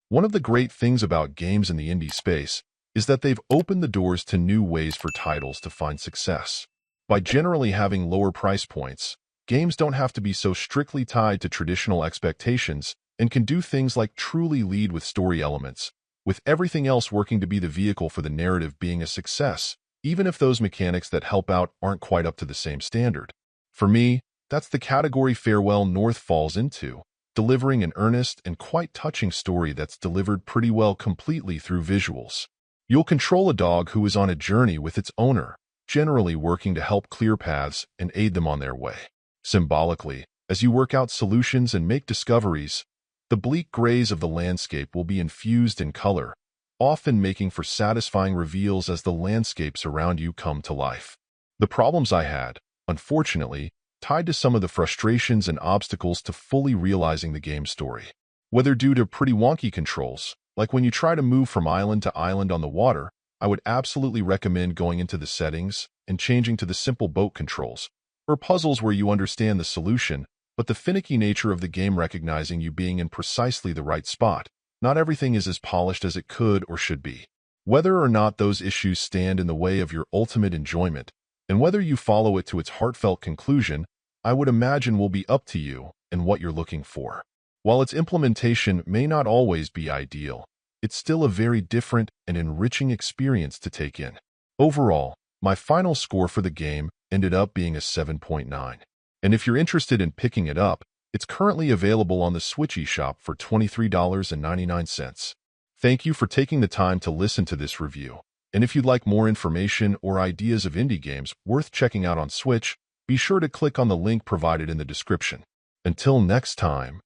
One of the great things about games in the indie space is that they've opened the doors to new ways for titles to find success. By generally having lower price points, games don't have to be so strictly tied to traditional expectations and can do things like truly lead with story elements, with everything else working to be the vehicle for the narrative being a success, even if those mechanics that help out aren't quite up to the same standard. For me, that's the category Farewell North falls into, delivering an earnest and quite touching story that's delivered pretty well completely through visuals. You'll control a dog who is on a journey with its owner, generally working to help clear paths and aid them on their way. Symbolically, as you work out solutions and make discoveries, the bleak grays of the landscape will be infused in color, often making for satisfying reveals as the landscapes around you come to life. The problems I had, unfortunately, tied to some of the frustrations and obstacles to fully realizing the game story. Whether due to pretty wonky controls, like when you try to move from island to island on the water, I would absolutely recommend going into the settings and changing to the simple boat controls, or puzzles where you understand the solution, but the finicky nature of the game recognizing you being in precisely the right spot. Not everything is as polished as it could or should be. Whether or not those issues stand in the way of your ultimate enjoyment, and whether you follow it to its heartfelt conclusion, I would imagine will be up to you and what you're looking for. While its implementation may not always be ideal, it's still a very different and enriching experience to take in. Overall, my final score for the game ended up being a 7.9. And if you're interested in picking it up, it's currently available on the Switch eShop for $23.99. Thank you for taking the time to listen to this review. And if you'd like more information or ideas of indie games worth checking out on Switch, be sure to click on the link provided in the description. Until next time.